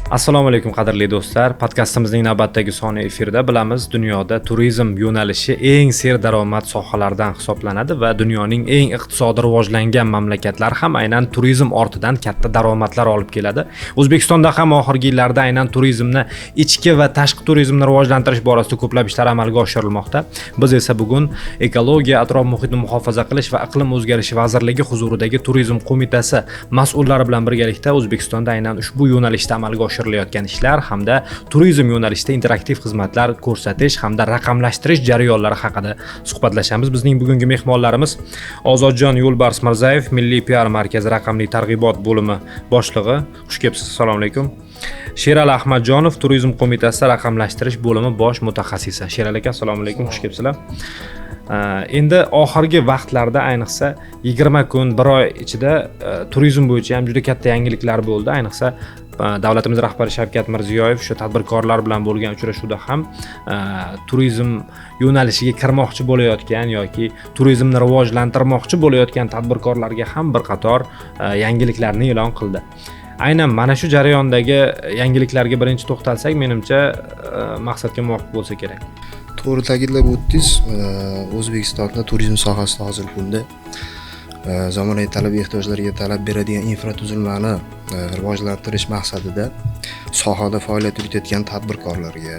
Assalomu alaykum qadrli do'stlar. Podkastimizning navbatdagi soni efirda. Bilamiz, dunyoda turizm yo'nalishi eng serdaromad sohalardan hisoblanadi va dunyoning eng iqtisodiy rivojlangan mamlakatlari ham aynan turizm ortidan katta daromadlar olib keladi. O'zbekistonda ham oxirgi yillarda aynan turizmni, ichki va tashqi turizmni rivojlantirish borasida ko'plab ishlar amalga oshirilmoqda. Biz esa bugun Ekologiya, atrof muhitni muhofaza qilish va iqlim o'zgarishi vazirligi huzuridagi turizm qo'mitasi mas'ullari bilan birgalikda O'zbekistonda aynan ushbu yo'nalishda amalga oshirilayotgan ishlar hamda turizm yo'nalishida interaktiv xizmatlar ko'rsatish hamda raqamlashtirish jarayonlari haqida suhbatlashamiz. Bizning bugungi mehmonlarimiz Ozodjon Yo'lbars Mirzayev, Milliy PR markazi raqamli targ'ibot bo'limi boshlig'i. Xush kelibsiz. Assalomu alaykum. Sherali Ahmadjonov, turizm qo'mitasi raqamlashtirish bo'limi bosh mutaxassisi. Sherali aka, assalomu alaykum. Xush kelibsizlar. Endi oxirgi vaqtlarda ayniqsa 20 kun, 1 oy ichida turizm bo'yicha ham juda katta yangiliklar bo'ldi. Ayniqsa davlatimiz rahbari Shavkat Mirziyoyev shu tadbirkorlar bilan bo'lgan uchrashuvda ham turizm yo'nalishiga kirmoqchi bo'layotgan yoki turizmni rivojlantirmoqchi bo'layotgan tadbirkorlarga ham bir qator yangiliklarni e'lon qildi. Aynan mana shu jarayondagi yangiliklarga birinchi to'xtalsak, menimcha maqsadga muvofiq bo'lsa kerak. To'g'ri ta'kidlab o'tdingiz. O'zbekistonda turizm sohasida hozirgi kunda zamonaviy talab ehtiyojlarga talab beradigan infratuzilmani rivojlantirish maqsadida sohada faoliyat yuritayotgan tadbirkorlarga,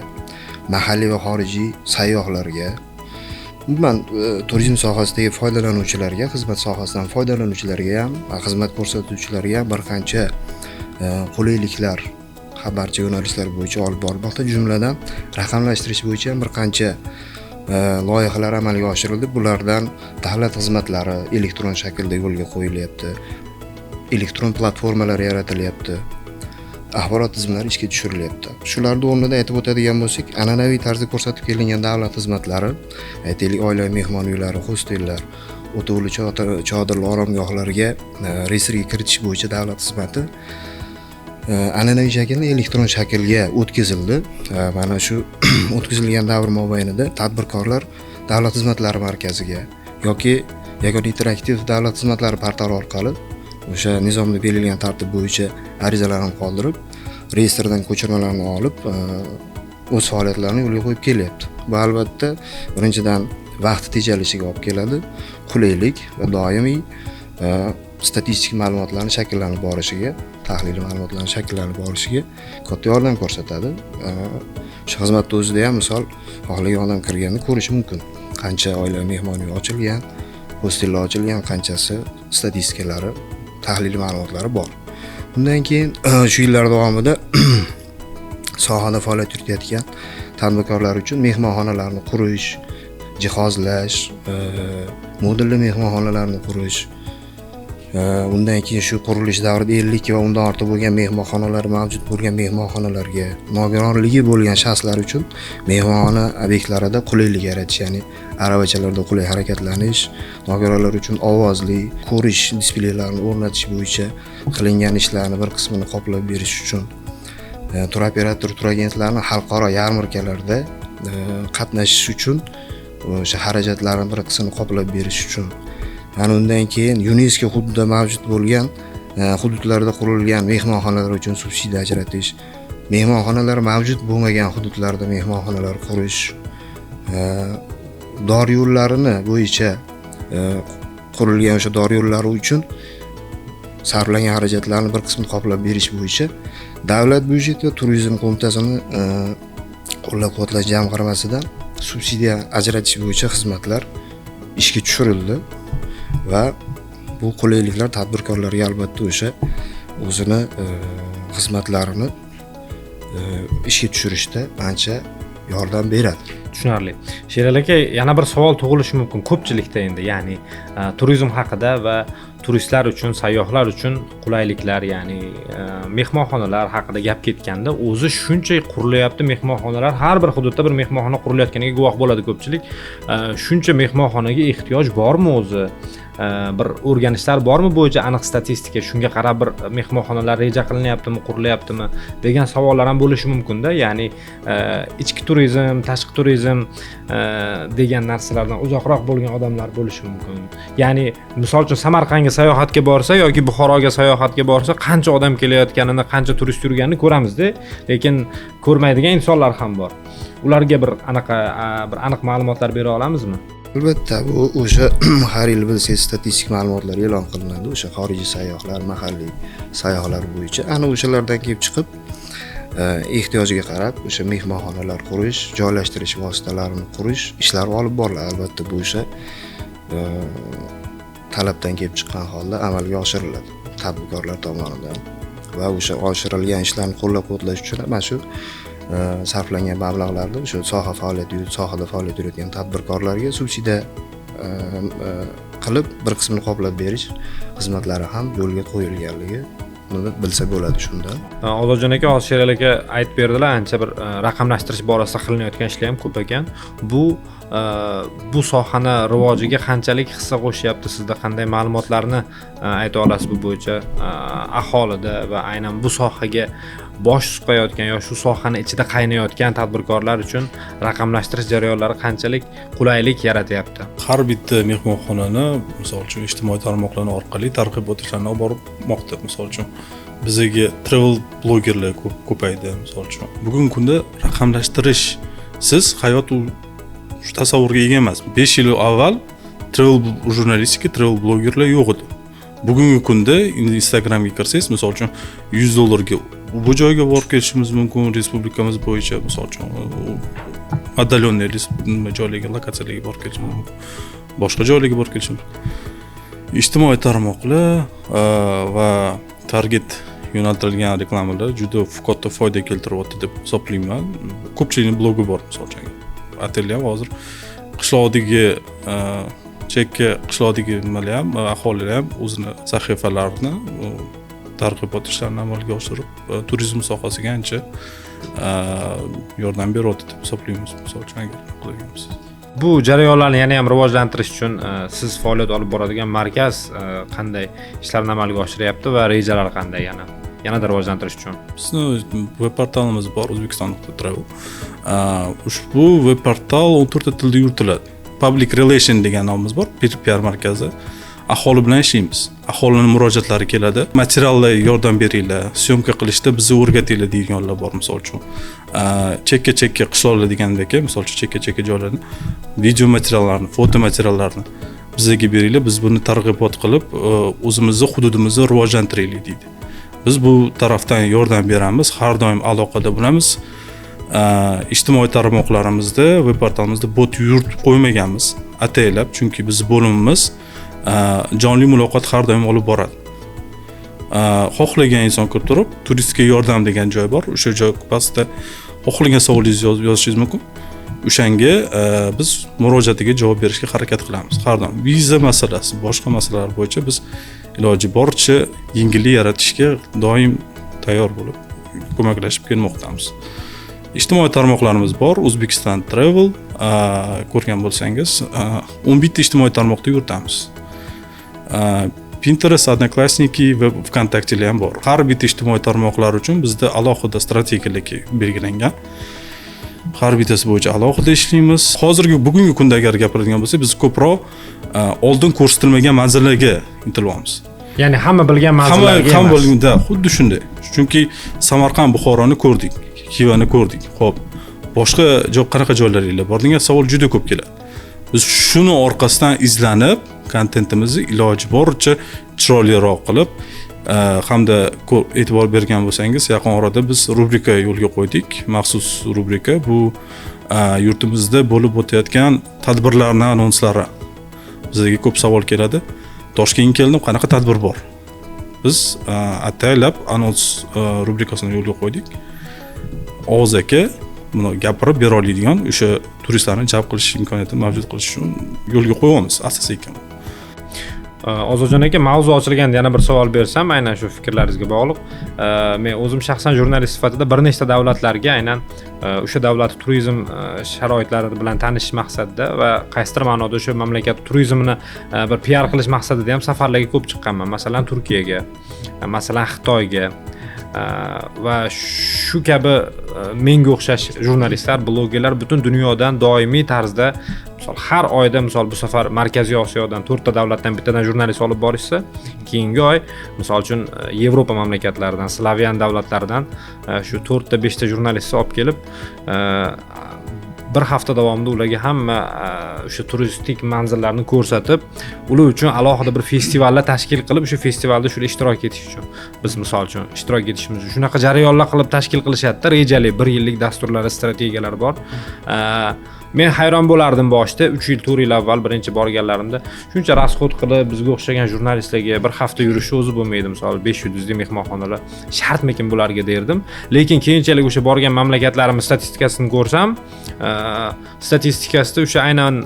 mahalliy va xorijiy sayyohlarga, umuman turizm sohasidagi foydalanuvchilarga, xizmat sohasidan foydalanuvchilarga ham, xizmat ko'rsatuvchilarga ham bir qancha qulayliklar xabarchi yo'nalishlar bo'yicha olib borilmoqda. Jumladan raqamlashtirish bo'yicha ham bir qancha loyihalar amalga oshirildi. Bulardan davlat xizmatlari elektron shaklda yo'lga qo'yilyapti. Elektron platformalar yaratilyapti. Axborot tizimlari ishga tushirilyapti. Shularning o'rnida aytib o'tadigan bo'lsak, an'anaviy tarzda ko'rsatib kelingan davlat xizmatlari, aytaylik oilaviy mehmon uylari, hostellar, o'tovli chodirli oromgohlarga reyestrga kiritish bo'yicha davlat xizmati an'anaviy shaklda elektron shaklga o'tkazildi. Mana shu o'tkazilgan davr mobaynida tadbirkorlar davlat xizmatlari markaziga yoki yagona interaktiv davlat xizmatlari portali orqali o'sha nizomda belgilangan tartib bo'yicha arizalarni qoldirib, reyestrdan ko'chirmalarni olib, o'z faoliyatlarini yo'lga qo'yib kelyapti. Bu albatta birinchidan vaqt tejalishiga olib keladi, qulaylik va doimiy statistik ma'lumotlarning shakllanib borishiga, tahliliy ma'lumotlarning shakllanib borishiga katta yordam ko'rsatadi. Shu xizmatning o'zida ham misol xohlagan odam kirganda ko'rish mumkin. Qancha oilaviy mehmon uyi ochilgan, hostellar ochilgan, qanchasi statistikalari, tahliliy ma'lumotlari bor. Undan keyin shu yillar davomida sohada faoliyat yuritayotgan tadbirkorlar uchun mehmonxonalarni qurish, jihozlash, modulli mehmonxonalarni qurish, undan keyin shu qurilish davrida 50 va undan ortiq bo'lgan mehmonxonalar mavjud bo'lgan mehmonxonalarga nogironligi bo'lgan shaxslar uchun mehmonxona obyektlarida qulaylik yaratish, ya'ni aravachalarda qulay harakatlanish, nogironlar uchun ovozli ko'rish displeylarini o'rnatish bo'yicha qilingan ishlarni bir qismini qoplab berish uchun turoperator, turagentlarning xalqaro yarmarkalarda qatnashish uchun o'sha xarajatlarning bir qismini qoplab berish uchun, ana undan keyin UNESCO hududida mavjud bo'lgan hududlarda qurilgan mehmonxonalar uchun subsidiya ajratish, mehmonxonalar mavjud bo'lmagan hududlarda mehmonxonalar qurish, dor yo'llarini bo'yicha qurilgan o'sha dor yo'llari uchun sarflangan xarajatlarni bir qismini qoplab berish bo'yicha davlat byudjeti va turizm qo'mitasining qo'llab-quvvatlash jamg'armasidan subsidiya ajratish bo'yicha xizmatlar ishga tushirildi. Va bu qulayliklar tadbirkorlarga albatta o'sha o'zini xizmatlarini ishga tushirishda ancha yordam beradi. Tushunarli. Sherali aka, yana bir savol tug'ilishi mumkin ko'pchilikda endi, ya'ni turizm haqida va turistlar uchun, sayyohlar uchun qulayliklar, ya'ni mehmonxonalar haqida gap ketganda, o'zi shuncha qurilyapti mehmonxonalar, har bir hududda bir mehmonxona qurilayotganiga guvoh bo'ladi ko'pchilik. Shuncha mehmonxonaga ehtiyoj bormi o'zi? bir o'rganishlar bormi bo'yicha aniq statistika, shunga qarab bir mehmonxonalar reja qilinyaptimi, qurilyaptimi degan savollar ham bo'lishi mumkin-da. Ya'ni ichki turizm, tashqi turizm degan narsalardan uzoqroq bo'lgan odamlar bo'lishi mumkin. Ya'ni misol uchun Samarqandga sayohatga borsa yoki Buxoroga sayohatga borsa qancha odam kelayotganini, qancha turist yurganini ko'ramizda, lekin ko'rmaydigan insonlar ham bor. Ularga bir aniq ma'lumotlar bera olamizmi? Albatta, bu o'sha har yil bilsangiz statistik ma'lumotlar e'lon qilinadi, o'sha xorijiy sayyohlar, mahalliy sayyohlar bo'yicha. Ana o'shalardan kelib chiqib, ehtiyojiga qarab o'sha mehmonxonalar qurish, joylashtirish vositalarini qurish ishlari olib boriladi. Albatta, bu o'sha talabdan kelib chiqqan holda amalga oshiriladi tadbirkorlar tomonidan. Va o'sha oshirilgan ishlarni qo'llab-quvvatlash uchun mana shu sarflangan mablag'larni o'sha sohada faoliyat yuritgan tadbirkorlarga subsidiya qilib bir qismini qoplab berish xizmatlari ham yo'lga qo'yilganligi bilsa bo'ladi shunda. Ozodjon aka, Sherali aka aytib berdilar, ancha bir raqamlashtirish borasida qilinayotgan ishlar ham ko'p ekan. Bu sohani rivojiga qanchalik hissa qo'shyapti? Sizda qanday ma'lumotlarni ayta olasiz bu bo'yicha? Aholida va aynan bu sohaga bosh suqayotgan yoki shu sohani ichida qaynayotgan tadbirkorlar uchun raqamlashtirish jarayonlari qanchalik qulaylik yaratyapti? Har bitta mehmonxonani, misol uchun, ijtimoiy tarmoqlar orqali targ'ibot ishlarini olib bormoqda. Misol uchun, bizga travel blogerlar ko'paydi. Misol uchun, bugungi kunda raqamlashtirish siz hayot tasavvurga ega emas. 5 yil avval travel jurnalistika, travel blogerlar yo'q edi. Bugungi kunda Instagramga kirsangiz, misol uchun $100 ga bu joyga borib kelishimiz mumkin, respublikamiz bo'yicha, misol uchun отдаленный joylarga, lokatsiyalarga borib kelishimiz mumkin. Boshqa joylarga borib kelishimiz mumkin. Ijtimoiy tarmoqlar va target yo'naltirilgan reklamalar juda katta foyda keltiryapti deb hisoblayman. Ko'pchilikning blogi bor, misol uchun. Otellar ham hozir qishloqdagi chekka qishloqdagi nimalar ham, aholilar ham o'zini sahifalarini targ'ibot ishlarini amalga oshirib, turizm sohasiga ancha yordam beryapti deb hisoblaymiz. Misol uchun qilganmiz. Bu jarayonlarni yana ham rivojlantirish uchun siz faoliyat olib boradigan markaz qanday ishlarni amalga oshiryapti va rejalar qanday yanada rivojlantirish uchun? Bizni web portalimiz bor, O'zbekiston.travel. Ushbu web portal 14 tilda yuritiladi. Public Relation degan nomimiz bor, PR markazi. Aholi bilan ishlaymiz. Aholining murojaatlari keladi. Materiallar yordam beringlar, syomka qilishda bizni o'rgatinglar deganlar bor, misol uchun. Chekka qishloqlar degandek, misol uchun chekka joylarni, video materiallarni, foto materiallarni bizga beringlar, biz buni targ'ibot qilib, o'zimizning hududimizni rivojlantiraylik deydi. Biz bu tarafdan yordam beramiz, har doim aloqada bo'lamiz. Ijtimoiy tarmoqlarimizda, web portalimizda bot yuritib qo'ymaganmiz, ataylab, chunki biz bo'limimiz jonli muloqot har doim olib boradi. Xohlagan inson kirib turib, turistga yordam degan joy bor. O'sha joy pastda xohlagan savolingizni yozishingiz mumkin. O'shanga biz murojaatiga javob berishga harakat qilamiz. Har doim viza masalasi, boshqa masalalar bo'yicha biz iloji boricha yengillik yaratishga doim tayyor bo'lib ko'maklashib kelmoqdamiz. Ijtimoiy tarmoqlarimiz bor, O'zbekiston Travel, ko'rgan bo'lsangiz, 11 ta ijtimoiy tarmoqda yuritamiz. Pinterest, Odnoklassniki va VKontaktelar ham bor. Har bitta ijtimoiy tarmoqlar uchun bizda alohida strategiyalar belgilangan. Har bittasi bo'yicha alohida ishlaymiz. Bugungi kunda agar gapiradigan bo'lsak, biz ko'proq oldin ko'rsatilmagan manzillarga intilyapmiz. Ya'ni hamma bilgan manzillarga emas. Hamma bilganda, xuddi shunday. Chunki Samarqand, Buxoroni ko'rdik, Xivani ko'rdik. Xo'p, boshqa qanaqa joylarga bor degan savol juda ko'p keladi. Biz shuni orqasidan izlanib, kontentimizni iloji boricha chiroyliroq qilib, hamda e'tibor bergan bo'lsangiz, yaqin orada biz rubrika yo'lga qo'ydik, maxsus rubrika. Bu yurtimizda bo'lib o'tayotgan tadbirlarning anonslari. Bizga ko'p savol keladi. Toshkentga keldim, qanaqa tadbir bor? Biz ataylab anons rubrikasini yo'lga qo'ydik. Ovoz aka buni gapirib bera oladigan o'sha turistlarni jalb qilish imkoniyatini mavjud qilish uchun yo'lga qo'yamiz asosiy ekan. Ozodjon aka, mavzu ochilganda yana bir savol bersam, aynan shu fikrlaringizga bog'liq. Men o'zim shaxsan jurnalist sifatida bir nechta davlatlarga aynan o'sha davlat turizm sharoitlari bilan tanishish maqsadida va qaysidir ma'noda o'sha mamlakat turizmini bir PR qilish maqsadida ham safarlarga ko'p chiqqanman. Masalan, Turkiyaga, masalan, Xitoyga va shu kabi menga o'xshash jurnalistlar, blogerlar butun dunyodan doimiy tarzda misol har oyda misol bu safar Markaziy Osiyodan 4 ta davlatdan bittadan jurnalist olib borishsa, keyingi oy misol uchun Yevropa mamlakatlaridan, Slaviyan davlatlaridan shu 4 ta 5 ta jurnalistni olib kelib bir hafta davomida ularga hamma o'sha turistik manzillarni ko'rsatib, ular uchun alohida bir festivallar tashkil qilib, o'sha festivalda shular ishtirok etish uchun biz misol uchun ishtirok etishimiz uchun shunaqa jarayonlar qilib tashkil qilishadi-da, rejali 1 yillik dasturlari, strategiyalar bor. Men hayron bo'lardim boshida 3 yil, 4 yil avval birinchi borganlarimda shuncha rasxod qilib bizga o'xshagan jurnalistlarga bir hafta yurishi o'zi bo'lmaydi, misol 5 yulduzli mehmonxonalar shartmikin bularga derdim. Lekin keyinchalik o'sha borgan mamlakatlarimiz statistikasini ko'rsam, statistikasida o'sha aynan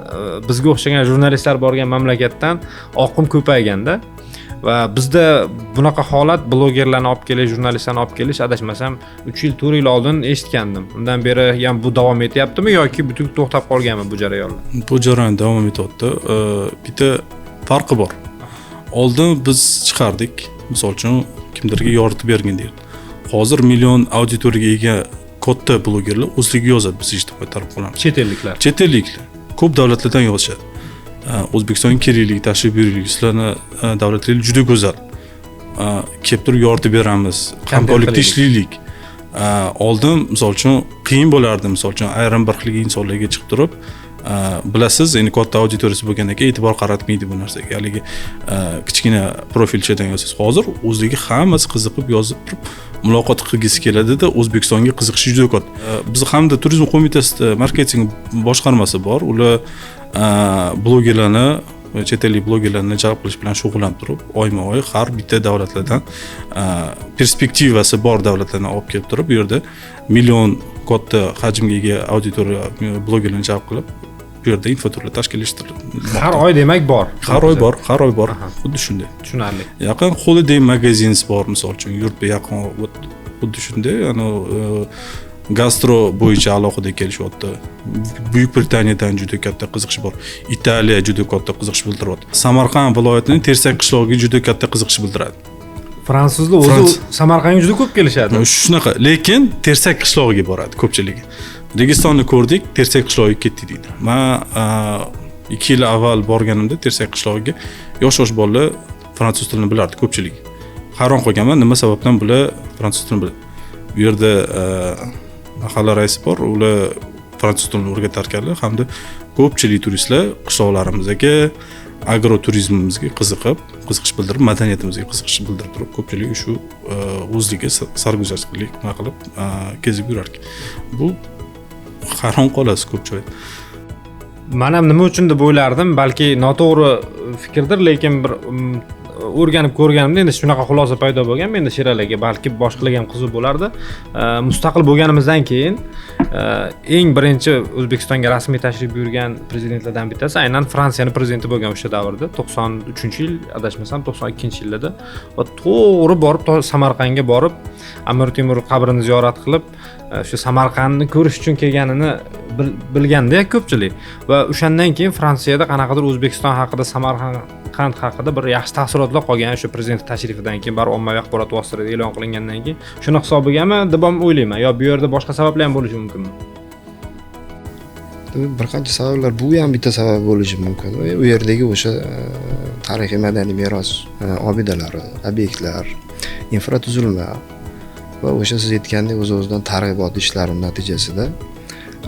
bizga o'xshagan jurnalistlar borgan mamlakatdan oqim ko'payganda va bizda bunaqa holat blogerlarni olib kelish, jurnalistlarni olib kelish adashmasam 3 yil, 4 yil oldin eshitgandim. Undan beri ham bu davom etyaptimi yoki butunlay to'xtab qolganmi bu jarayonlar? Bu jarayon davom etyapti. Bitta farqi bor. Oldin biz chiqardik, misol uchun kimdirga yoritib bergin deydi. Hozir million auditoriyaga ega katta blogerlar o'zligi yozadi biz ijtimoiy tarmoqlarga. Chet elliklar. Ko'p davlatlardan yozishadi. O'zbekistonga kerakli, tashrif buyuraylik, sizlarni davlatlaringiz juda go'zal. Kelib turib yoritib beramiz, hamkorlikda ishlaylik. Oldin misol uchun qiyin bo'lardi, misol uchun ayrim bir xil insonlarga chiqib turib, bilasiz, endi katta auditoriyasi bo'lgandan keyin e'tibor qaratmaydi bu narsaga. Haligi kichkina profilchadan yozasiz. Hozir o'zligi hammasi qiziqib yozib turib muloqot qilgisi keladida, O'zbekistonga qiziqishi juda katta. Biz hamda turizm qo'mitasida marketing boshqarmasi bor. Ular blogerlarni, chet ellik blogerlarni jalb qilish bilan shug'ullanib turib, oyma-oy har bitta davlatlardan perspektivasi bor davlatlarni olib kelib turib, bu yerda million katta hajmga ega auditoriya blogerlarni jalb qilib, bu yerda infoturlar tashkillashtiriladi. Har oy demak bor. Har oy bor. Xuddi shunday. Tushunarli. Yaqin Holiday Magazines bor, misol uchun yurtga yaqin xuddi shunday, gastro bo'yicha alohida kelishyapti. Buyuk Britaniyadan juda katta qiziqish bor. Italiya juda katta qiziqish bildiryapti. Samarqand viloyatining Tersak qishlog'iga juda katta qiziqish bildiradi. Fransuzlar o'zi Samarqandga juda ko'p kelishadi. Shunaqa, lekin Tersak qishlog'iga boradi ko'pchiligi. Registonni ko'rdik, Tersak qishlog'iga ketdik deydi. Men 2 yil avval borganimda Tersak qishlog'iga yosh bolalar fransuz tilini bilardi ko'pchilik. Hayron qolganman, nima sababdan bular fransuz tilini biladi. Bu yerda mahalla raisi bor, ular fransuz tilini o'rgatar ekanlar hamda ko'pchilik turistlar qishloqlarimizga, agroturizmimizga qiziqish bildirib, madaniyatimizga qiziqish bildirib turib, ko'pchilik shu o'zligi sarguzashtlik qilib kezib yurar ekan. Bu hayron qolasiz ko'p joyda. Men ham nima uchun deb o'ylardim, balki noto'g'ri fikrdir, lekin bir o'rganib ko'rganimda endi shunaqa xulosa paydo bo'lgan. Menda Shiralarga balki boshqalarga ham qiziq bo'lardi. Mustaqil bo'lganimizdan keyin eng birinchi O'zbekistonga rasmiy tashrif buyurgan prezidentlardan bittasi aynan Fransiyaning prezidenti bo'lgan o'sha davrda, 93-yil, adashmasam 92-yillarda va to'g'ri borib Samarqandga borib, Amir Temur qabrini ziyorat qilib, shu Samarqandni ko'rish uchun kelganini bilganda ko'pchilik va o'shandan keyin Fransiyada qanaqadir O'zbekiston haqida, Samarqand haqida bir yaxshi taassurotlar qolgan o'sha prezident tashrifidan keyin, bar ommaviy axborot vositalarida e'lon qilingandan keyin. Shuni hisobigami deb ham o'ylayman. Yo bu yerda boshqa sabablar ham bo'lishi mumkinmi? Bir qancha sabablar, bu ham bitta sabab bo'lishi mumkin. U yerdagi o'sha tarixiy madaniy meros obidalari, obyektlar, infratuzilma va o'sha siz aytgandek o'z-o'zidan targ'ibot ishlari natijasida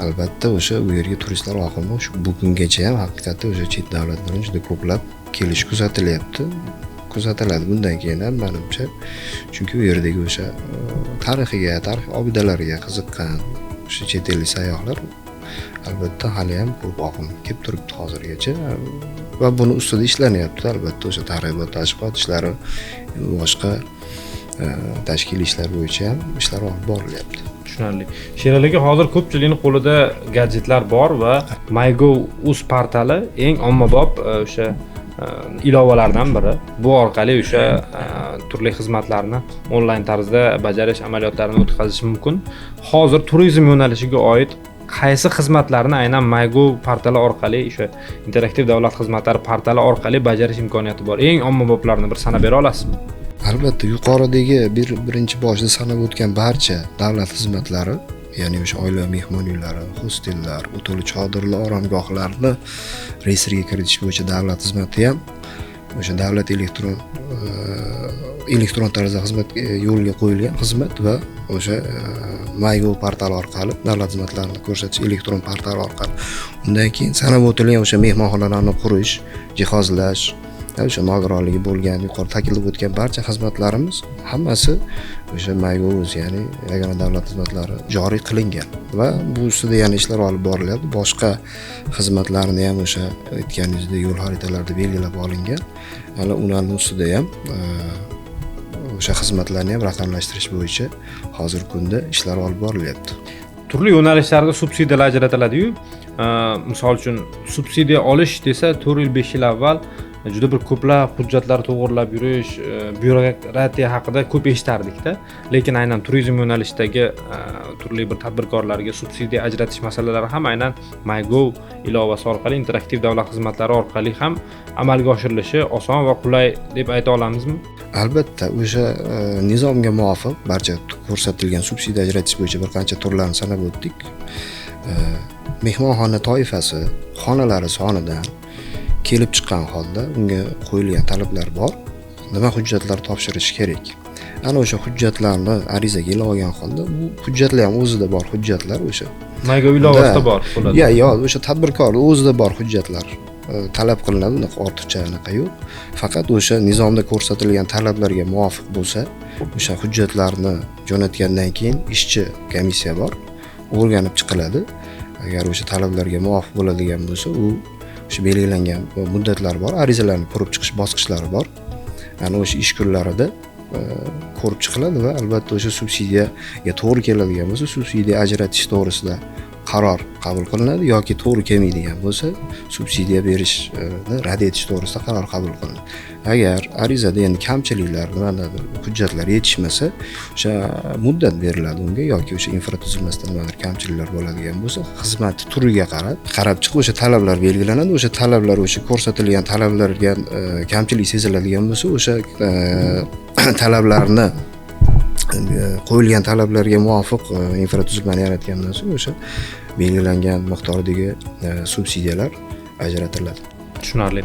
albatta o'sha u yerga turistlar oqimi shu bugungacha ham haqiqatda o'sha chet davlatlardan juda ko'plab kelish kuzatiladi bundan keyin ham menimcha, chunki u yerdagi o'sha tarix obidalariga qiziqqan o'sha chet ellik sayyohlar albatta hali ham ko'p oqim kelib turibdi hozirgacha va buni ustida ishlanyapti. Albatta o'sha targ'ibot, tashviqot ishlari, boshqa tashkiliy ishlar bo'yicha ham ishlar olib borilyapti. Tushunarli. Sheralarga hozir ko'pchilikning qo'lida gadjetlar bor va MyGov.uz portali eng ommabop o'sha ilovalardan biri. Bu orqali o'sha turli xizmatlarni onlayn tarzda bajarish amaliyotlarini o'tkazish mumkin. Hozir turizm yo'nalishiga oid qaysi xizmatlarni aynan MyGov portali orqali, o'sha interaktiv davlat xizmatlari portali orqali bajarish imkoniyati bor? Eng ommaboplarni bir sanab bera olasizmi? Albatta, yuqoridagi birinchi boshda sanab o'tgan barcha davlat xizmatlari, ya'ni o'sha oila mehmon uylari, hostellar, o'toli chodirli oromgohlarni reyestrga kiritish bo'yicha davlat xizmati ham o'sha davlat elektron tarzda xizmat yo'lga qo'yilgan xizmat va o'sha MyGov portali orqali davlat xizmatlarini ko'rsatish elektron portali orqali. Undan keyin sanab o'tilgan o'sha mehmonxonalarni qurish, jihozlash, o'sha nogironligi bo'lgan yuqorida ta'kidlab o'tgan barcha xizmatlarimiz hammasi o'sha MyGov, ya'ni yagona davlat xizmatlari joriy qilingan va bu ustida yana ishlar olib borilyapti. Boshqa xizmatlarni ham o'sha aytganingizdek yo'l xaritalarida belgilab olingan. Hali ularning ustida ham o'sha xizmatlarni ham raqamlashtirish bo'yicha hozirgi kunda ishlar olib borilyapti. Turli yo'nalishlarda subsidiyalar ajratiladi-yu, misol uchun subsidiya olish desa 4 yil 5 yil avval juda bir ko'plab hujjatlar to'g'irlab yurish, byurokratiya haqida ko'p eshitardik-da. Lekin aynan turizm yo'nalishidagi turli bir tadbirkorlarga subsidiya ajratish masalalari ham aynan MyGov ilovasi orqali, interaktiv davlat xizmatlari orqali ham amalga oshirilishi oson va qulay deb ayta olamizmi? Albatta, o'sha nizomga muvofiq barcha ko'rsatilgan subsidiya ajratish bo'yicha bir qancha turlarni sanab o'tdik. Mehmonxona toifasi, xonalari sonidan kelib chiqqan holda unga qo'yilgan talablar bor. Nima hujjatlar topshirish kerak? Ana o'sha hujjatlarni arizaga ilolagan holda, bu hujjatlar ham o'zida bor hujjatlar o'sha MyGov ilovasida bor bo'ladi. Yo'q, o'sha tadbirkorning o'zida bor hujjatlar talab qilinadi, ortiqcha anaqa yo'q. Faqat o'sha nizomda ko'rsatilgan talablarga muvofiq bo'lsa, o'sha hujjatlarni jo'natgandan keyin ishchi komissiya bor, o'rganib chiqiladi. Agar o'sha talablarga muvofiq bo'ladigan bo'lsa, u o'sha belgilangan muddatlar bor, arizalarni ko'rib chiqish bosqichlari bor. Ana o'sha ish kunlarida ko'rib chiqiladi va albatta o'sha subsidiyaga to'g'ri keladigan bo'lsa, subsidiya ajratish to'g'risida qaror qabul qilinadi yoki to'g'ri kelmaydigan bo'lsa, subsidiya berishni rad etish to'g'risida qaror qabul qilinadi. Agar arizada endi kamchiliklar, nimadir hujjatlar yetishmasa, o'sha muddat beriladi unga yoki o'sha infratuzilmasida nimadir kamchiliklar bo'ladigan bo'lsa, xizmat turiga qarab chiqib o'sha talablar belgilanadi. O'sha talablar o'sha ko'rsatilgan talablarga kamchilik seziladigan bo'lsa, o'sha talablarni qo'yilgan talablarga muvofiq infratuzilmani yaratgandan so'ng o'sha belgilangan miqdordagi subsidiyalar ajratiladi. Tushunarli.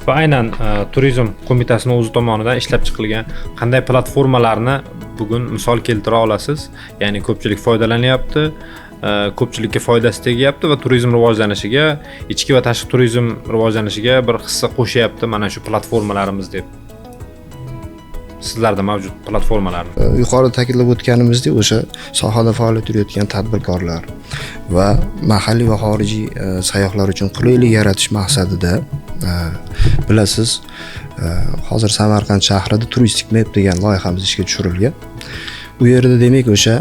Va aynan turizm qo'mitasining o'zi tomonidan ishlab chiqilgan qanday platformalarni bugun misol keltira olasiz? Ya'ni ko'pchilik foydalanyapti, ko'pchilikka foydasi tegyapti va turizm rivojlanishiga, ichki va tashqi turizm rivojlanishiga bir hissa qo'shyapti mana shu platformalarimiz deb. Sizlarda mavjud platformalarni. Yuqorida ta'kidlab o'tganimizdek, o'sha sohada faoliyat yuritayotgan tadbirkorlar va mahalliy va xorijiy sayyohlar uchun qulaylik yaratish maqsadida bilasiz, hozir Samarqand shahrida Turistic Map degan loyihamiz ishga tushirilgan. Bu yerda demak o'sha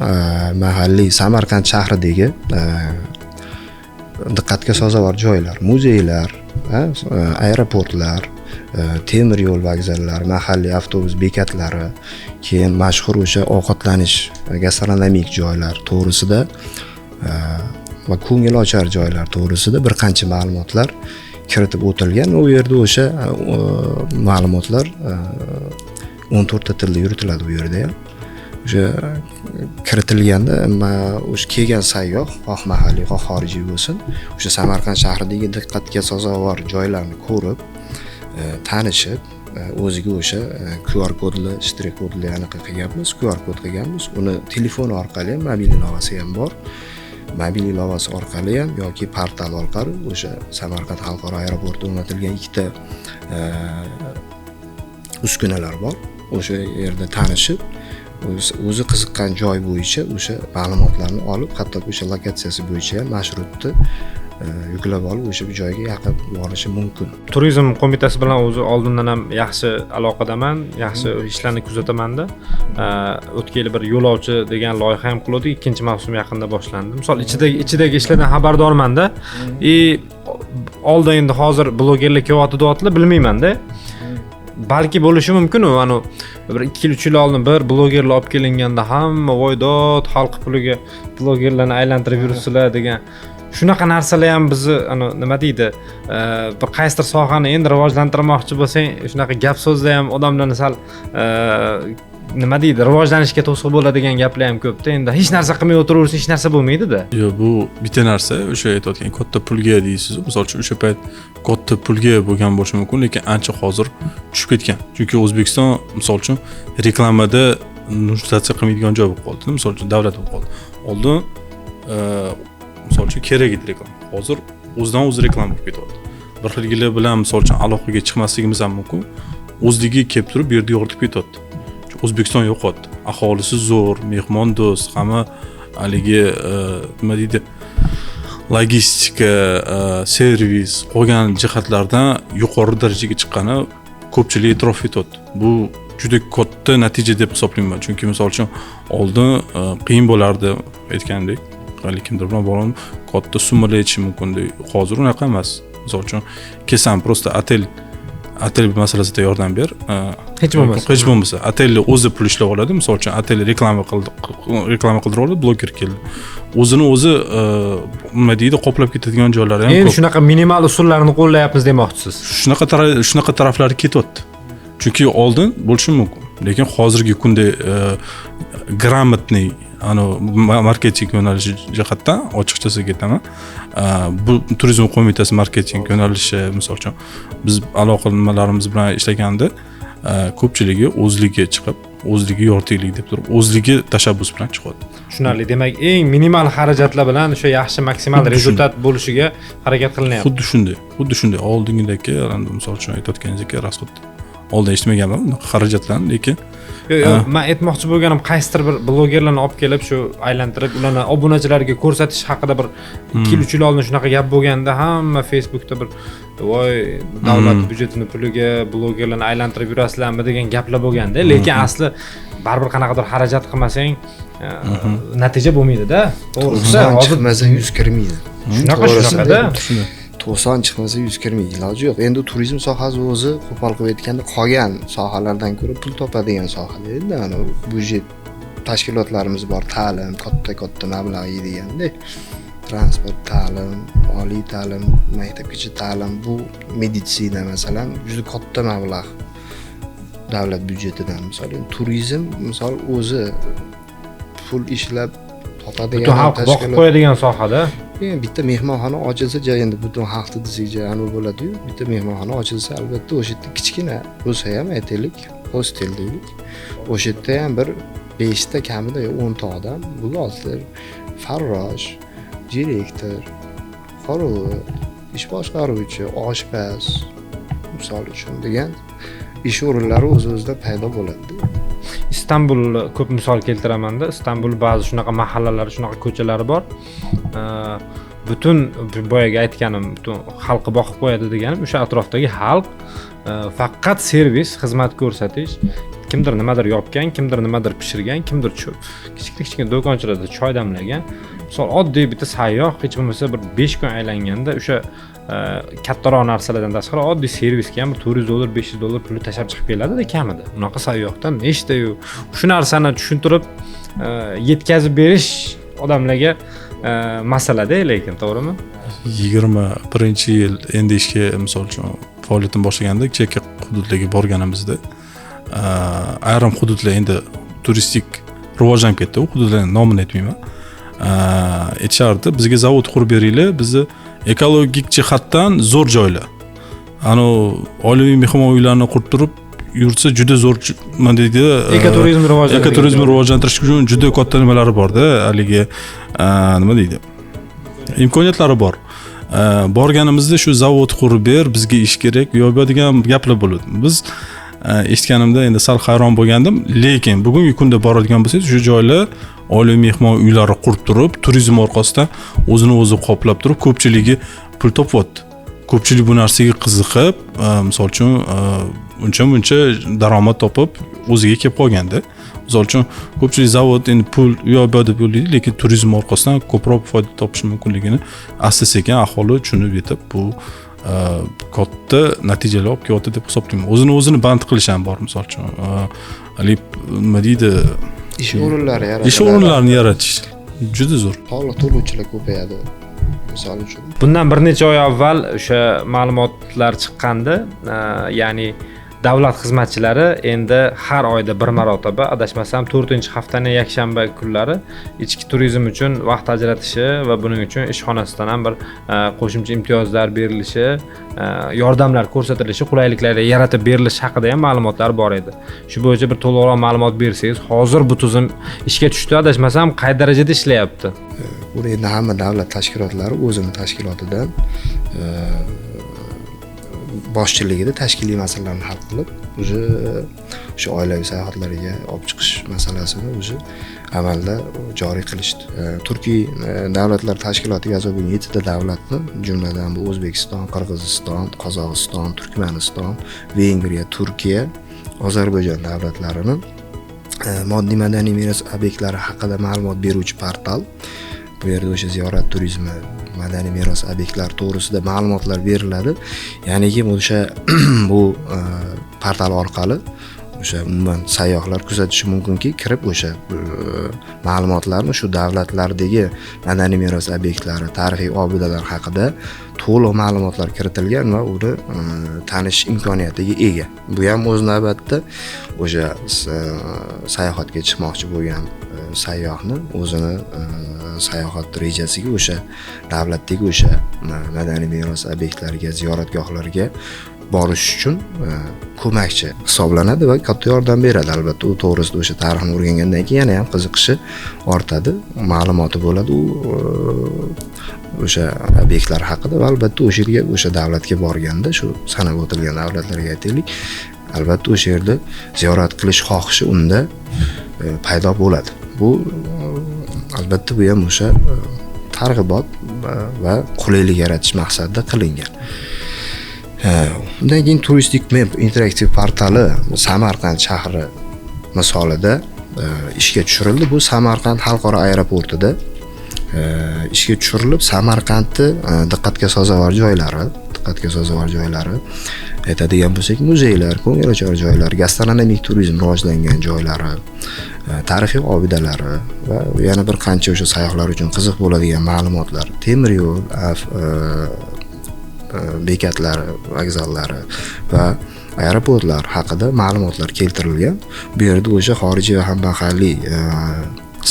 mahalliy Samarqand shahridagi diqqatga sazovor joylar, muzeylar, aeroportlar, temir yo'l vokzallari, mahalliy avtobus bekatlari, keyin mashhur o'sha ovqatlanish, gastronomik joylar to'g'risida va ko'ngilochar joylar to'g'risida bir qancha ma'lumotlar kiritib o'tilgan. U yerda o'sha ma'lumotlar 14 ta tilda yuritiladi bu yerda ham. O'sha kiritilganda o'sha kelgan sayyoh, xoh mahalliy, xoh xorijiy bo'lsin, o'sha Samarqand shahridagi diqqatga sazovor joylarni ko'rib, tanishib, o'ziga o'sha QR kodli, shtrix kodli anaqa qilganmiz, QR kod qilganmiz. Uni telefon orqali ham, mobil ilovasi ham bor. Mobil ilovasi orqali ham yoki portal orqali o'sha Samarqand xalqaro aeroportida o'rnatilgan ikkita uskunalar bor. O'sha yerda tanishib, o'zi qiziqqan joy bo'yicha o'sha ma'lumotlarni olib, hatto o'sha lokatsiyasi bo'yicha ham marshrutni yuklab olib o'sha joyga yaqin borishi mumkin. Turizm qo'mitasi bilan o'zi oldindan ham yaxshi aloqadaman, yaxshi ishlarni kuzatamanda. O'tgan yil bir yo'lovchi degan loyiha ham qildik, ikkinchi mavsum yaqinda boshlandi. Misol ichidagi ishlardan xabardorman-da. oldin endi hozir blogerlik kelyapti deyaptilar, bilmayman-da. Balki bo'lishi mumkin u, ana bir 2-3 yil oldin bir blogerlar olib kelinganda hamma voydod xalq puliga blogerlarni aylantirib yursizlar degan shunaqa narsalar ham bizni ana nima deydi, bir qaysidir sohani endi rivojlantirmoqchi bo'lsang, shunaqa gap so'zda ham odamlarni sal nima deydi, rivojlanishga to'siq bo'ladigan gaplar ham ko'pda. Endi hech narsa qilmay o'tiraversa hech narsa bo'lmaydi-da. Yo'q, bu bitta narsa, o'sha aytayotgan katta pulga deysiz. Misol uchun o'sha payt katta pulga bo'lgan bo'lishi mumkin, lekin ancha hozir tushib ketgan. Chunki O'zbekiston misol uchun reklamada nushtatsiya qilmaydigan joy bo'lib qoldi. Misol uchun davlat bo'lib qoldi. Oldin misol uchun kerak edi reklama. Hozir o'zidan o'zi reklama bo'lib ketyapti. Bir xilgilar bilan misol uchun aloqaga chiqmasligimiz ham mumkin. O'zligi kelib turib, bu yerda yo'qotib ketyapti. O'zbekiston yo'qotdi. Aholisi zo'r, mehmon do'st, hamma haligi nima deydi, logistika, servis qolgan jihatlardan yuqori darajaga chiqqani ko'pchilik e'tirof etyapti. Bu juda katta natija deb hisoblayman. Chunki misol uchun oldin qiyin bo'lardi, aytgandek, kimdir bilan bog'lanib katta summalar aytish mumkin. Hozir unaqa emas. Misol uchun kesam prosta otel masalasida yordam ber. Hech bo'lmasa otelni o'zi pul ishlab oladi. Misol uchun otel reklama qildirib oladi, bloger keldi. O'zini o'zi nima deydi, qoplab ketadigan joylari ham ko'p. Endi shunaqa minimal usullarni qo'llayapmiz demoqchisiz. Shunaqa taraflari ketyapti. Chunki oldin bo'lishi mumkin, lekin hozirgi kunda gрамотный marketing yo'nalishi jihatdan ochiqchasiga aytaman. Bu turizm qo'mitasi marketing yo'nalishi, misol uchun biz aloqalarimiz bilan ishlaganda ko'pchiligi o'zligi chiqib, o'zligi yortig'lik deb turib, o'zligi tashabbus bilan chiqadi. Tushunarli. Demak, eng minimal xarajatlar bilan o'sha yaxshi maksimal rezultat bo'lishiga harakat qilinyapti. Xuddi shunday. Oldingidagi, misol uchun aytayotganingizdek, rasxod oldin eshitmaganman xarajatlarni, lekin men aytmoqchi bo'lganim, qaysidir bir blogerlarni olib kelib shu aylantirib ularni obunachilarga ko'rsatish haqida bir 2-3 yil oldin shunaqa gap bo'lganda hamma Facebookda bir voy davlat byudjetining puliga blogerlarni aylantirib yurasizlarmi degan gaplar bo'lganda, lekin asli baribir qanaqadir xarajat qilmasang natija bo'lmaydi-da. To'g'risi, hozir chiqmasa 100 kirmaydi. Shunaqada. 90 chiqmasa 100 kirmaydi, iloji yo'q. Endi turizm sohasi o'zi qo'pol qilib aytganda qolgan sohalardan ko'ra pul topadigan soha edi. Ana byudjet tashkilotlarimiz bor, ta'lim, katta mablag' yediganda, transport, ta'lim, oliy ta'lim, maktabgacha ta'lim, bu meditsina masalan juda katta mablag' davlat byudjetidan. Misol turizm misol o'zi pul ishlab topadigan, butun xalq boqib qo'yadigan sohada. Bitta mehmonxona ochilsa, endi butun xalqni desak, aniq bo'ladi-yu. Bitta mehmonxona ochilsa, albatta o'sha yerda kichkina bo'lsa ham aytaylik, hostel deylik. O'sha yerda ham bir 5 ta kamida 10 ta odam, buxgalter, farrosh, direktor, qorovul, ish boshqaruvchi, oshpaz, misol uchun degan ish o'rinlari o'z-o'zidan paydo bo'ladi. Istanbul ko'p misol keltiraman-da. Istanbul ba'zi shunaqa mahallalari, shunaqa ko'chalari bor. Butun boyaga aytganim, butun xalqi boqib qo'yadi deganim, o'sha atrofdagi xalq faqat servis, xizmat ko'rsatish, kimdir nimadir yopgan, kimdir nimadir pishirgan, kimdir kichik-kichik do'konchilarda choy damlagan. Misol oddiy bitta sayyoh hech bo'lmasa bir 5 kun aylanganda o'sha kattaroq narsalardan tashqari oddiy servisga ham $400, $500 pul tashlab chiqib keladi-da kamida. Unaqa sayyohdan nechta-yu shu narsani tushuntirib yetkazib berish odamlarga masalada, lekin to'g'rimi? 21-yil endi ishga misol uchun faoliyatim boshlaganda chekka hududlarga borganimizda ayrim hududlar endi turistik rivojlanib ketdi. U hududlarning nomini aytmayman. Aytishardi, bizga zavod qurib beringlar, bizni ekologik jihatdan zo'r joylar. Oilaviy mehmon uylarini qurib turib yursa juda zo'r, nima deydi, ekoturizmni rivojlantirish uchun juda katta nimalari bor-da, haligi nima deydi, imkoniyatlari bor. Borganimizda shu zavod qurib ber, bizga ish kerak, yo'q degan gaplar bo'ladi. Biz eshitganimda endi sal hayron bo'lgandim, lekin bugungi kunda boradigan bo'lsangiz, shu joylar oilaviy mehmon uylari qurib turib, turizm orqasidan o'zini o'zi qoplab turib, ko'pchiligi pul topyapti. Ko'pchilik bu narsaga qiziqib, misol uchun uncha daromad topib o'ziga kelib qolganda. Misol uchun ko'pchilik zavod endi pul yo'q deb o'ylaydi, lekin turizm orqasidan ko'proq foyda topish mumkinligini asta-sekin aholi tushunib yetib, bu katta natijalar olib kelyapti deb hisoblayman. O'zini band qilish ham bor, misol uchun. Nima deydi? Ish o'rinlari yaratish. Ish o'rinlarini yaratish juda zo'r. Soliq to'lovchilar ko'payadi. Misol uchun. Bundan bir necha oy avval o'sha ma'lumotlar chiqqanda, ya'ni davlat xizmatchilari endi har oyda bir marotaba, adashmasam 4-haftaning yakshanba kunlari ichki turizm uchun vaqt ajratishi va buning uchun ishxonasidan ham bir qo'shimcha imtiyozlar berilishi, yordamlar ko'rsatilishi, qulayliklar yaratib berilishi haqida ham ma'lumotlar bor edi. Shu bo'yicha bir to'liqroq ma'lumot bersangiz, hozir bu tizim ishga tushdi, adashmasam qay darajada ishlayapti? Buni endi hamma davlat tashkilotlari o'zini tashkilotidan boshchiligida tashkiliy masalalarni hal qilib, o'sha oilaviy sayohatlarga olib chiqish masalasini amalda joriy qilishdi. Turkiy davlatlar tashkilotiga asosan 7 ta davlatni, jumladan bu O'zbekiston, Qirg'iziston, Qozog'iston, Turkmaniston, Vengriya, Turkiya, Ozarbayjon davlatlarini moddiy madaniy meros obyektlari haqida ma'lumot beruvchi portal. Bu yerda o'sha ziyorat turizmi, madaniy meros obyektlari to'g'risida ma'lumotlar beriladi. Ya'niki o'sha bu portal orqali o'sha umuman sayyohlar kuzatishi mumkinki, kirib o'sha ma'lumotlarni shu davlatlardagi madaniy meros obyektlari, tarixiy obidalar haqida to'liq ma'lumotlar kiritilgan va uni tanish imkoniyatiga ega. Bu ham o'z navbatida o'sha sayohatga chiqmoqchi bo'lgan sayyohni o'zini sayohat rejasiga o'sha davlatdagi o'sha madaniy meros obyektlariga, ziyoratgohlarga borish uchun ko'makchi hisoblanadi va katta yordam beradi. Albatta, u to'g'risida o'sha tarixni o'rgangandan keyin yana ham qiziqishi ortadi, ma'lumoti bo'ladi o'sha obyektlar haqida va albatta o'sha yerga, o'sha davlatga borganda, shu sanab o'tilgan davlatlarga aytaylik, albatta o'sha yerda ziyorat qilish xohishi unda paydo bo'ladi. Bu albatta bu ham o'sha targ'ibot va qulaylik yaratish maqsadida qilingan. Undan keyin turistik map interaktiv portali Samarqand shahri misolida ishga tushirildi. Bu Samarqand xalqaro aeroportida ishga tushirilib, Samarqandni diqqatga sazovor joylari, aytadigan bo'lsak, muzeylar, ko'ngilochar joylar, gastronomik turizm rivojlangan joylari, tarixiy obidalari va yana bir qancha o'sha sayyohlar uchun qiziq bo'ladigan ma'lumotlar, temir yo'l bekatlari, vokzallari va aeroportlar haqida ma'lumotlar keltirilgan. Bu yerda o'sha xorijiy va ham mahalliy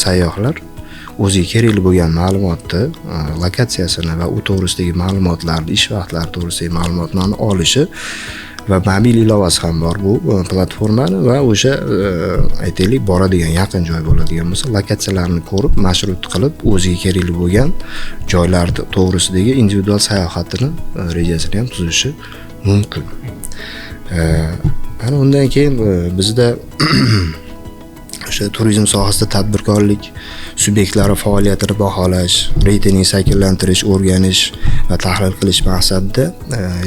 sayyohlar o'ziga kerakli bo'lgan ma'lumotni, lokatsiyasini va u to'g'risidagi ma'lumotlarni, ish vaqtlari to'g'risidagi ma'lumotlarni olishi va mobil ilovasi ham bor bu platformani va o'sha aytaylik boradigan yaqin joy bo'ladigan bo'lsa, lokatsiyalarni ko'rib, marshrut qilib, o'ziga kerakli bo'lgan joylar to'g'risidagi individual sayohatini rejasini ham tuzishi mumkin. Ana undan keyin bizda o'sha turizm sohasida tadbirkorlik subyektlari faoliyatini baholash, reytingni shakllantirish, o'rganish va tahlil qilish maqsadida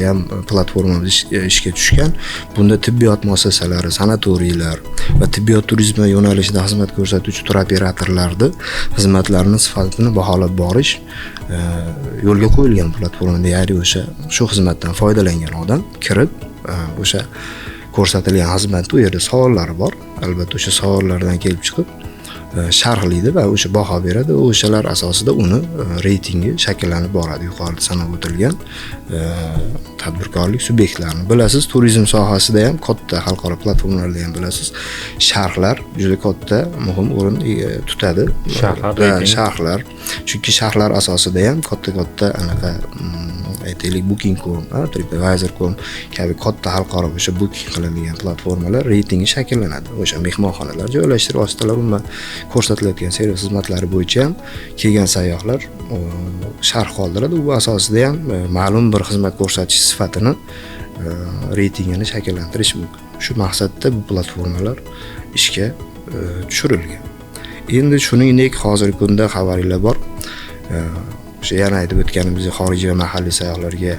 ham platformamiz ishga tushgan. Bunda tibbiyot muassasalari, sanatoriylar va tibbiyot turizmi yo'nalishida xizmat ko'rsatuvchi turoperatorlarni xizmatlarini sifatini baholab borish yo'lga qo'yilgan platformada. Ya'ni o'sha shu xizmatdan foydalangan odam kirib o'sha ko'rsatilgan xizmatda u yerda savollari bor. Albatta o'sha savollardan kelib chiqib sharhlaydi va o'sha baho beradi. O'shalar asosida uni reytingi shakllanib boradi. Yuqorida sanab o'tilgan tadbirkorlik subyektlarini. Bilasiz, turizm sohasida ham katta xalqaro platformalarda ham bilasiz, sharhlar juda katta muhim o'rin tutadi. Sharhlar. Chunki sharhlar asosida ham katta anaqa aytaylik Booking.com, TripAdvisor.com kabi katta xalqaro o'sha booking qilinadigan platformalar reytingi shakllanadi. O'sha mehmonxonalar, joylashtirish vositalari, umuman ko'rsatilayotgan servis xizmatlari bo'yicha ham kelgan sayyohlar sharh qoldiradi. Bu asosida ham ma'lum bir xizmat ko'rsatish sifatini reytingini shakllantirish mumkin. Shu maqsadda bu platformalar ishga tushirilgan. Endi shuningdek, hozirgi kunda xabaringlar bor. O'sha yana aytib o'tganimizdek, xorijiy va mahalliy sayyohlarga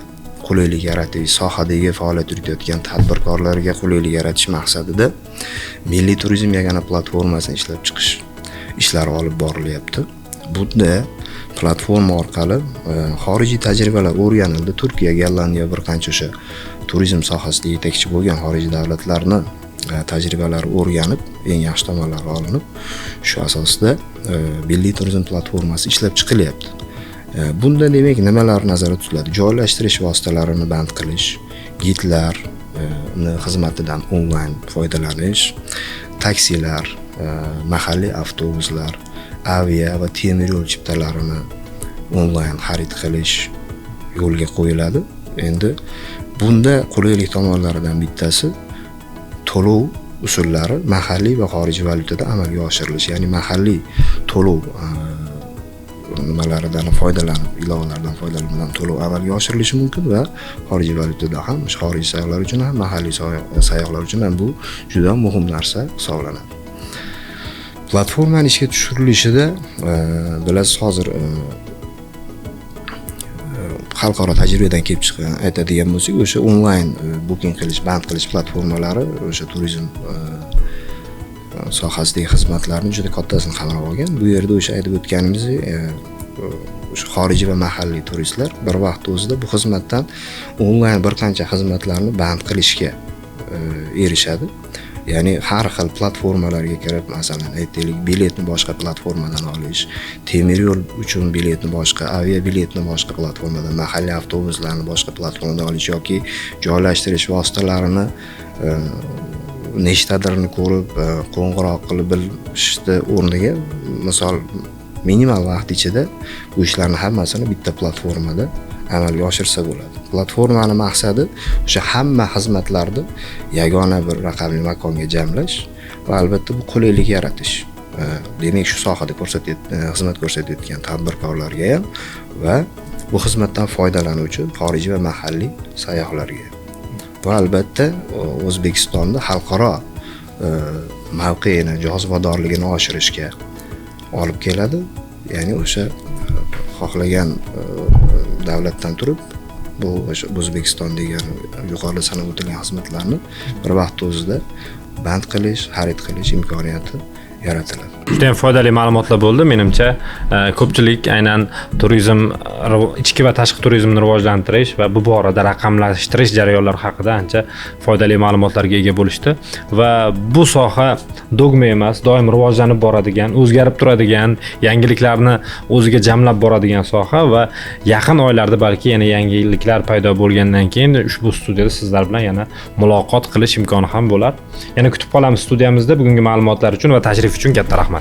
qulaylik yaratish, sohadagi faoliyat yuritayotgan tadbirkorlarga qulaylik yaratish maqsadida Milliy turizm yagona platformasini ishlab chiqish ishlari olib borilyapti. Bunda platforma orqali xorijiy tajribalar o'rganildi. Turkiya, Gollandiya bir qancha o'sha turizm sohasida yetakchi bo'lgan xorijiy davlatlarni tajribalari o'rganib, eng yaxshi tomonlari olinib, shu asosda milliy turizm platformasi ishlab chiqilyapti. Bunda demak nimalar nazarda tutiladi? Joylashtirish vositalarini band qilish, gidlar xizmatidan onlayn foydalanish, taksilar, mahalliy avtobuslar, avia va temir yo'l chiptalarini onlayn xarid qilish yo'lga qo'yiladi. Endi bunda qulaylik tomonlaridan bittasi to'lov usullari mahalliy va xorijiy valyutada amalga oshirilishi, ya'ni mahalliy to'lov nimalaridan foydalanib, ilovalardan foydalanib to'lov amalga oshirilishi mumkin va xorijiy valyutada ham, xorijiy sayyohlar uchun ham, mahalliy sayyohlar uchun ham bu juda muhim narsa hisoblanadi. Platformani ishga tushirilishida bilasiz, hozir xalqaro tajribadan kelib chiqqan aytadigan bo'lsak, o'sha onlayn booking qilish, band qilish platformalari o'sha turizm sohasidagi xizmatlarni juda kattasini qamrab olgan. Bu yerda o'sha aytib o'tganimizdek, o'sha xorijiy va mahalliy turistlar bir vaqt o'zida bu xizmatdan onlayn bir qancha xizmatlarni band qilishga erishadi. Ya'ni har xil platformalarga kirib, masalan, aytaylik, biletni boshqa platformadan olish, temir yo'l uchun biletni boshqa, avia biletni boshqa platformadan, mahalliy avtobuslarni boshqa platformadan olish yoki joylashtirish vositalarini nechtadirini ko'rib, qo'ng'iroq qilib bilishni o'rniga, misol minimal vaqt ichida bu ishlarni hammasini bitta platformada amalga oshirsa bo'ladi. Platformani maqsadi o'sha hamma xizmatlarni yagona bir raqamli makonga jamlash va albatta bu qulaylik yaratish. Demak, shu sohada xizmat ko'rsatayotgan tadbirkorlarga ham va bu xizmatdan foydalanuvchi xorijiy va mahalliy sayyohlarga. Va albatta O'zbekistonda xalqaro mavqeini, jozibadorligini oshirishga olib keladi. Ya'ni o'sha xohlagan davlatdan turib bu O'zbekistondagi yuqorida sanab o'tilgan xizmatlarni bir vaqt o'zida band qilish, xarid qilish imkoniyati yaratiladi. Juda ham foydali ma'lumotlar bo'ldi. Menimcha ko'pchilik aynan turizm, ichki va tashqi turizmni rivojlantirish va bu borada raqamlashtirish jarayonlari haqida ancha foydali ma'lumotlarga ega bo'lishdi va bu soha dogma emas, doim rivojlanib boradigan, o'zgarib turadigan, yangiliklarni o'ziga jamlab boradigan soha va yaqin oylarda balki yana yangiliklar paydo bo'lgandan keyin ushbu studiyada sizlar bilan yana muloqot qilish imkoni ham bo'lar. Yana kutib qolamiz studiyamizda. Bugungi ma'lumotlar uchun va tashrif uchun katta rahmat.